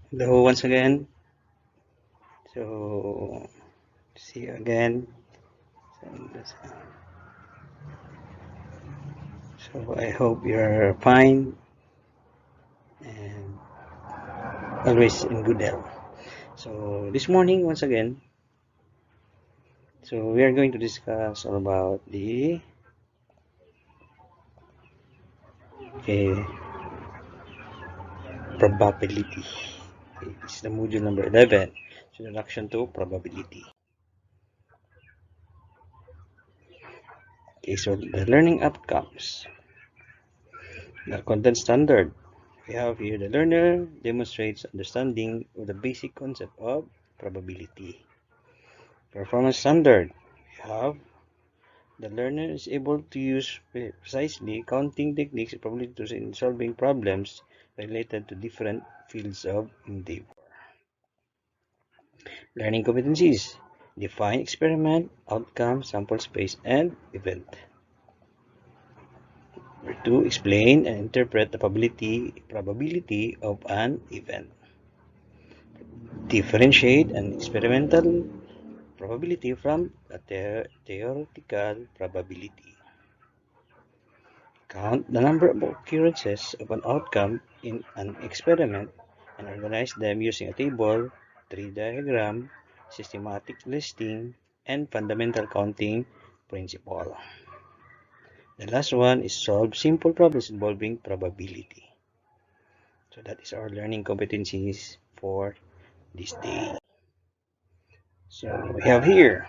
Hello once again. So see you again. So I hope you're fine and always in good health. So this morning once again, so we are going to discuss all about the okay, probability. Okay, this is the module number 11, introduction to probability. Okay, so the learning outcomes, the content standard. We have here the learner demonstrates understanding of the basic concept of probability. Performance standard. We have the learner is able to use precisely counting techniques and probability tools in solving problems related to different fields of endeavor. Learning competencies. Define experiment, outcome, sample space, and event. Number 2. Explain and interpret the probability of an event. Differentiate an experimental probability from a theoretical probability. Count the number of occurrences of an outcome in an experiment and organize them using a table, tree diagram, systematic listing, and fundamental counting principle. The last one is solve simple problems involving probability. So that is our learning competencies for this day. So we have here,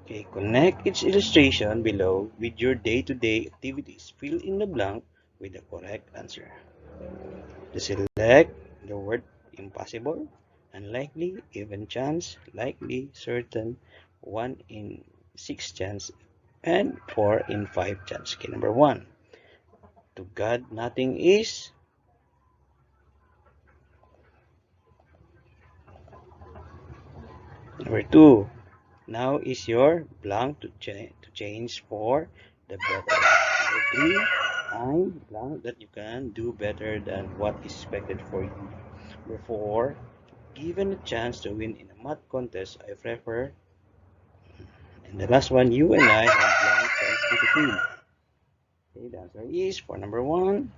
okay, connect each illustration below with your day-to-day activities. Fill in the blank with the correct answer. To select the word impossible, unlikely, even chance, likely, certain, 1 in 6 chance, and 4 in 5 chance. Okay, number 1. To God, nothing is. Number 2. Now is your blank to change for the better. Number 3. Time blank that you can do better than what is expected for you. Number 4. Given a chance to win in a math contest, I prefer. And the last one, you and I have blank chance to succeed. Okay, the answer is for number 1.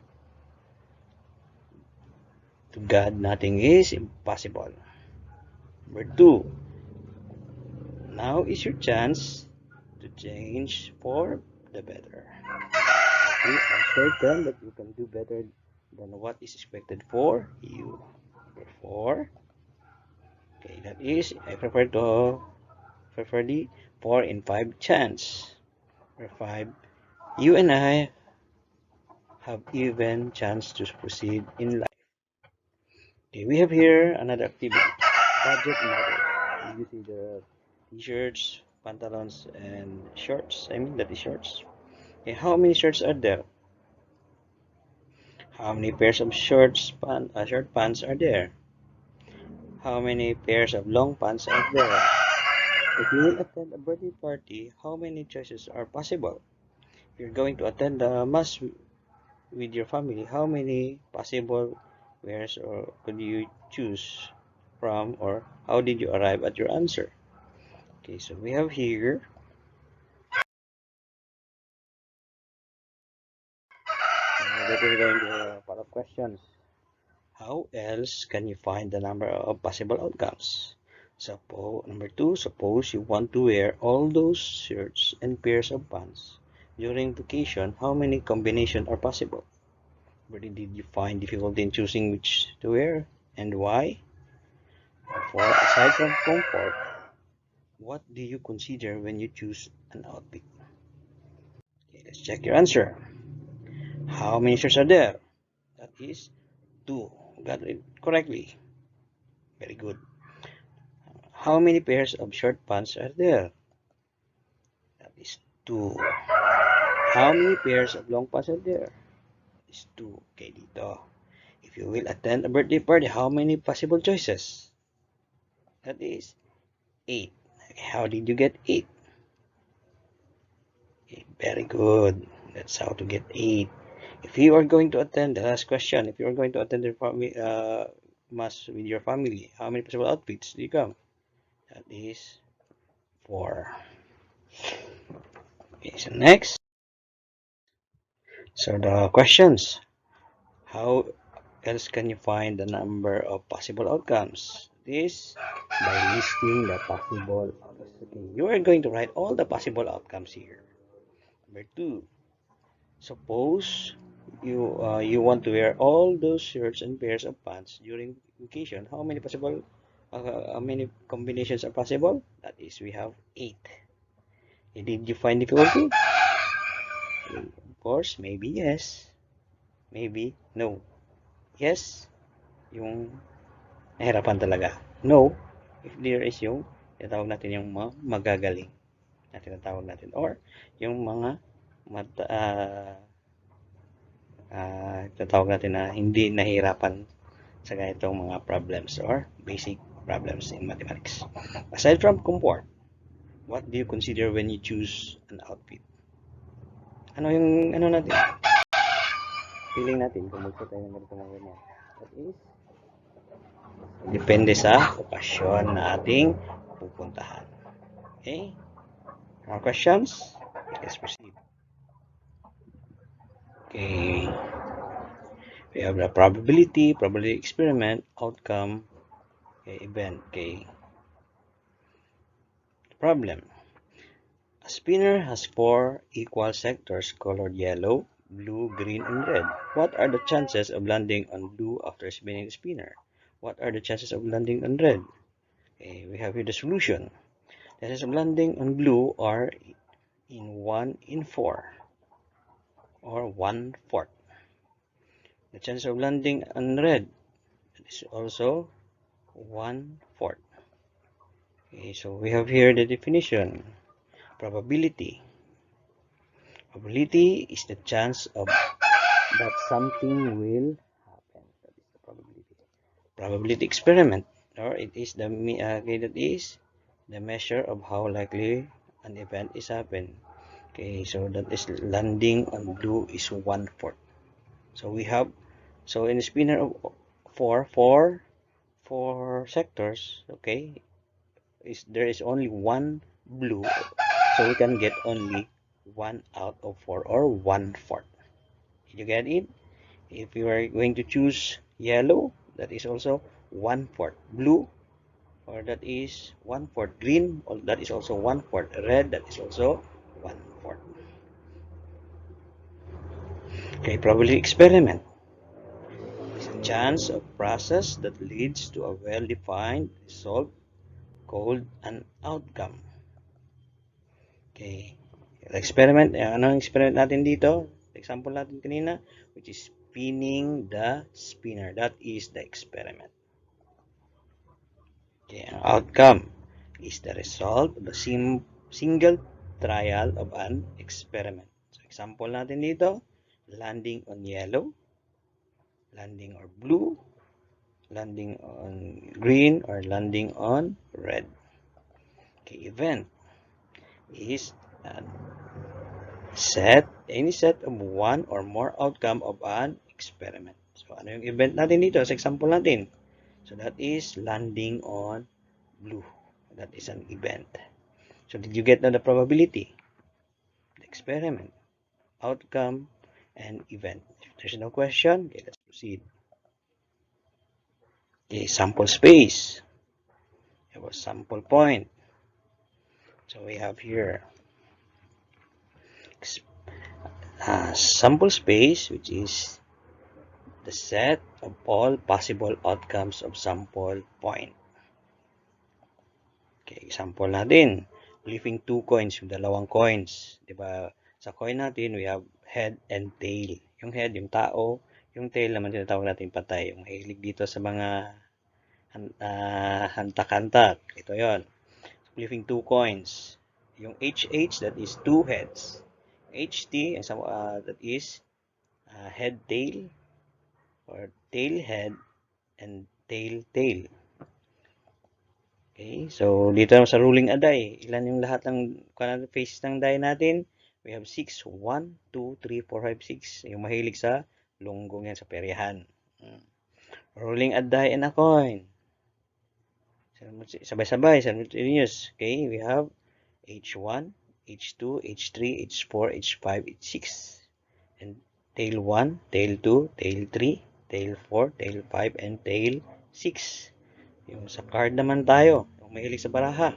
To God, nothing is impossible. Number 2. Now is your chance to change for the better. Okay, I'm certain that you can do better than what is expected for you. Number 4. Okay, that is, I prefer the 4 in 5 chance. Number 5. You and I have even chance to proceed in life. Okay, we have here another activity. Budget matters. You see the t-shirts, pantalons, and shorts. I mean the t-shirts. Okay, how many shirts are there? How many pairs of short pants are there? How many pairs of long pants are there? If you will attend a birthday party, how many choices are possible? If you're going to attend a mass with your family, how many possible pairs or could you choose from, or how did you arrive at your answer? Okay, so we have here that is going to a part of questions. How else can you find the number of possible outcomes? Suppose number 2, suppose you want to wear all those shirts and pairs of pants during vacation. How many combinations are possible? Where did you find difficulty in choosing which to wear and why? For aside from comfort, what do you consider when you choose an outfit? Okay, let's check your answer. How many shirts are there? That is 2. Got it correctly. Very good. How many pairs of short pants are there? That is 2. How many pairs of long pants are there? That is 2. Okay, dito. If you will attend a birthday party, how many possible choices? That is 8. Okay, how did you get 8? Okay, very good. That's how to get 8. If you are going to attend, the last question, if you are going to attend the mass with your family? How many possible outfits do you come? That is 4. Okay, so next. So the questions. How else can you find the number of possible outcomes? This by listing the possible outcomes. Okay, you are going to write all the possible outcomes here. Number 2. Suppose you want to wear all those shirts and pairs of pants during vacation. How many combinations are possible? That is, we have 8. Did you find difficulty? Of course, maybe yes, maybe no. Yes, yung nahirapan talaga. No, if there is yung tinatawag natin yung mga magagaling na tinatawag natin, or yung mga tinatawag natin na hindi nahirapan sa ganitong mga problems or basic problems in mathematics. Aside from comfort, what do you consider when you choose an outfit? Ano yung ano natin? Feeling natin kung magsuot tayo ng ganito mga ganyan. That is, depende sa okasyon na ating pupuntahan. Okay? More questions? Let's proceed. Okay. We have the probability experiment, outcome, okay, event. Okay. Problem. A spinner has 4 equal sectors colored yellow, blue, green, and red. What are the chances of landing on blue after spinning the spinner? What are the chances of landing on red? Okay, we have here the solution. The chances of landing on blue are in 1 in 4, or 1/4. The chance of landing on red is also 1/4. Okay, so we have here the definition. Probability. Probability is the chance of that something will happen. That is the probability. Probability experiment, or it is the okay, that is the measure of how likely an event is happen. Okay, so that is landing on blue is 1/4. So we have, so in a spinner of four sectors, okay, there is only one blue, so we can get only 1 out of 4, or 1/4. Did you get it? If you are going to choose yellow, that is also 1/4. Blue, or that is 1/4. Green, or that is also 1/4. Red, that is also 1/4. Okay, probability experiment. It's a chance of process that leads to a well-defined result called an outcome. Okay. Experiment, ano ang experiment natin dito? Example natin kanina, which is spinning the spinner. That is the experiment. Okay, ang outcome is the result of the single trial of an experiment. So, example natin dito, landing on yellow, landing on blue, landing on green, or landing on red. Okay, event is any set of one or more outcome of an experiment. So, ano yung event natin dito sa example natin? So, that is landing on blue. That is an event. So, did you get now the probability, the experiment, outcome, and event? If there's no question, okay, let's proceed. Okay, sample space. It was sample point. So, we have here sample space, which is the set of all possible outcomes of sample point. Okay, example natin. Flipping 2 coins, yung dalawang coins. Diba? Sa coin natin, we have head and tail. Yung head, yung tao. Yung tail naman tinatawag natin patay. Yung hilig dito sa mga hantak-hantak. Ito yon. Flipping 2 coins. Yung HH, that is 2 heads. HT, that is head tail, or tail head, and tail tail. Okay, so dito sa ruling a die, ilan yung lahat ng face ng die natin? We have 6, 1, 2, 3, 4, 5, 6. Yung mahilig sa lunggong yan sa peryahan. rolling a die and a coin. Sabay-sabay, simultaneous. Okay, we have H1, H2, H3, H4, H5, H6. And tail 1, tail 2, tail 3, tail 4, tail 5, and tail 6. Yung sa card naman tayo, yung mahilig sa baraha.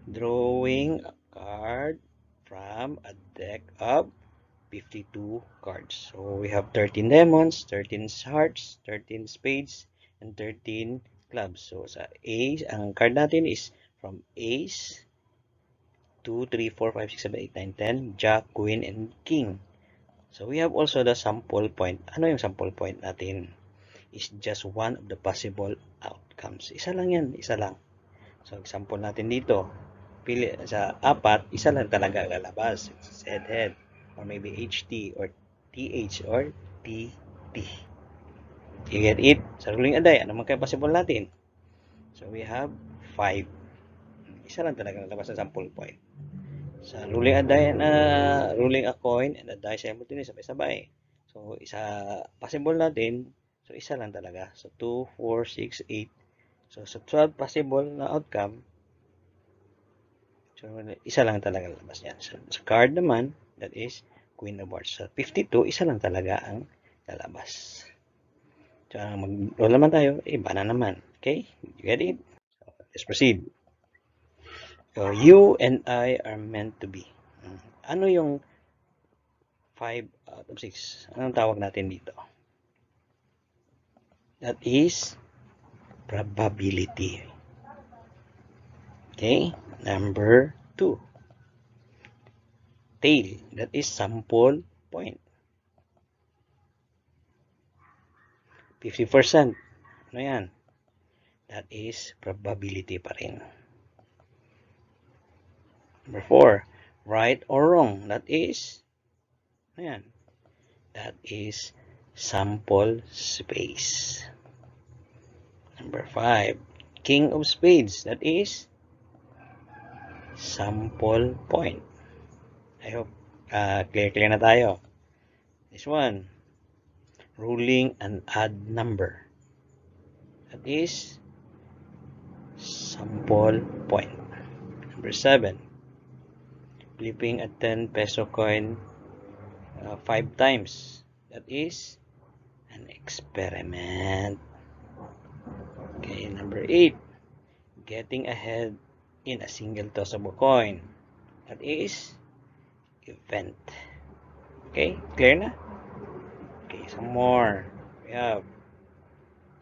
Drawing a card from a deck of 52 cards. So we have 13 diamonds, 13 hearts, 13 spades, and 13 clubs. So sa ace, ang card natin is from ace, 2, 3, 4, 5, 6, 7, 8, 9, 10, jack, queen, and king. So we have also the sample point. Ano yung sample point natin? Is just one of the possible outcomes. Isa lang yan, isa lang. So example natin dito, pili sa apat, isa lang talaga lalabas. It's head, or maybe HT, or TH, or TT. You get it? Sa ruling aday, ano man kaya possible natin? So we have 5. Isa lang talaga lalabas sa sample point. Sa ruling aday, ruling a coin and a die simultaneously, sabay-sabay. So isa possible natin, so isa lang talaga. So 2, 4, 6, 8. So sa 12 possible na outcome, so, isa lang talaga lalabas yan. So, sa card naman, that is Queen of Hearts. So, 52, isa lang talaga ang lalabas. So, mag-roll naman tayo, iba na naman. Okay? You get it? So, let's proceed. So, you and I are meant to be. Ano yung 5 out of 6? Anong tawag natin dito? That is probability. Okay? Number 2. Tail. That is sample point. 50%. Ano yan? That is probability pa rin. Number 4. Right or wrong. That is, ano yan? That is sample space. Number 5. King of spades. That is sample point. I hope clear na tayo. This one. Ruling an odd number. That is sample point. Number 7. Flipping a 10 peso coin 5 times. That is an experiment. Okay, number 8. Getting ahead in a single toss of a coin. That is event. Okay, clear na? Okay, some more. We have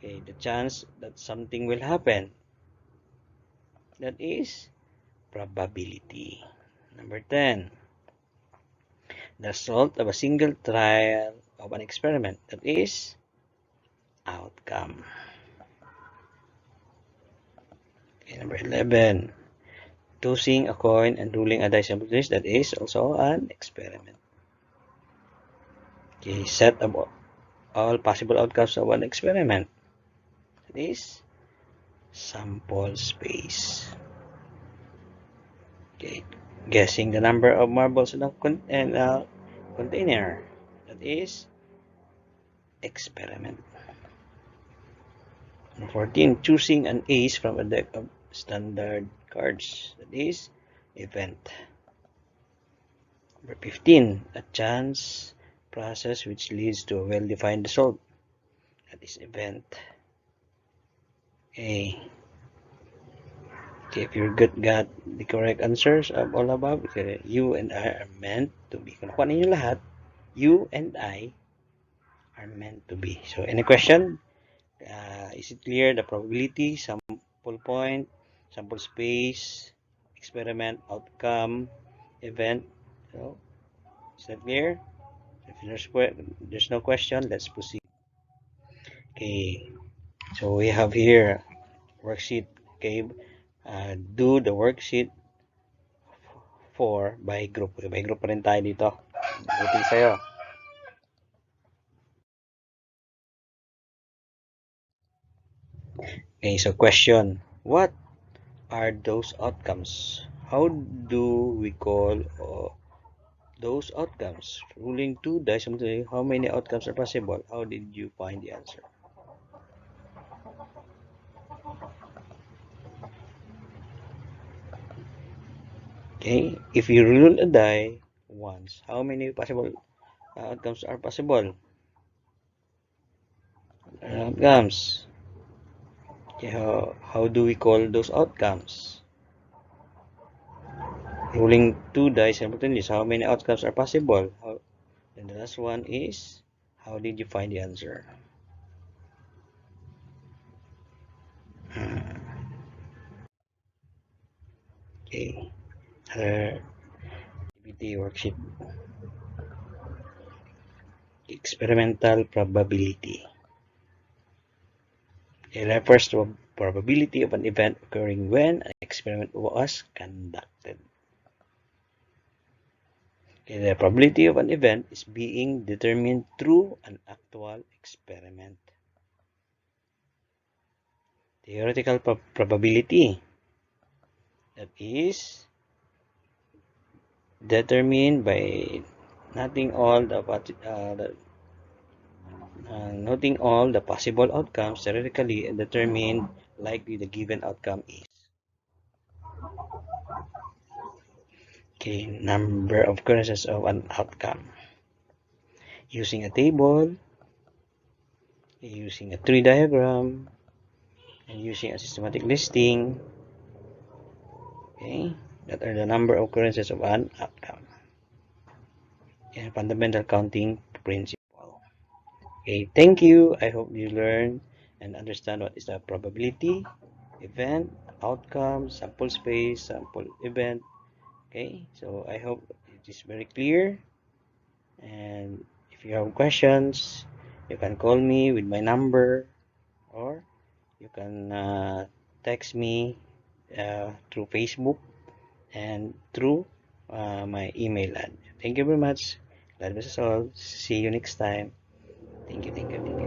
the chance that something will happen. That is probability. Number 10. The result of a single trial of an experiment. That is outcome. Okay, number 11. Tossing a coin and rolling a dice simultaneously. That is also an experiment. Okay, set of all possible outcomes of an experiment. That is sample space. Okay, guessing the number of marbles in a container. That is experiment. Number 14. Choosing an ace from a deck of standard cards. That is event. Number 15. A chance process which leads to a well-defined result. That is event. Okay. If you got the correct answers of all above, you and I are meant to be. Kung nakuha ninyo lahat, you and I are meant to be. So, any question? Is it clear? The probability, sample point, sample space, experiment, outcome, event. So, is that clear? If there's no question, let's proceed. Okay, so we have here worksheet. Okay, do the worksheet 4 by group. Okay, by group pa rin tayo dito. Buti sa'yo. Okay, so question. What are those outcomes? How do we call those outcomes? Ruling 2 dice, how many outcomes are possible? How did you find the answer? Okay, if you roll a die once, how many possible outcomes are possible? Outcomes. Okay, how do we call those outcomes? Rolling two dice simultaneously, how many outcomes are possible? And the last one is, how did you find the answer? Okay, other activity worksheet. Experimental probability. It refers to a probability of an event occurring when an experiment was conducted. Okay, the probability of an event is being determined through an actual experiment. Theoretical probability, that is determined by noting all the possible outcomes theoretically and determine likely the given outcome is. Okay, number of occurrences of an outcome. Using a table, using a tree diagram, and using a systematic listing. Okay, that are the number of occurrences of an outcome. And fundamental counting principle. Okay, thank you. I hope you learn and understand what is the probability, event, outcome, sample space, sample event. Okay, so I hope it is very clear. And if you have questions, you can call me with my number, or you can text me through Facebook and through my email ad. Thank you very much. God bless us all. See you next time. Thank you, thank you, thank you.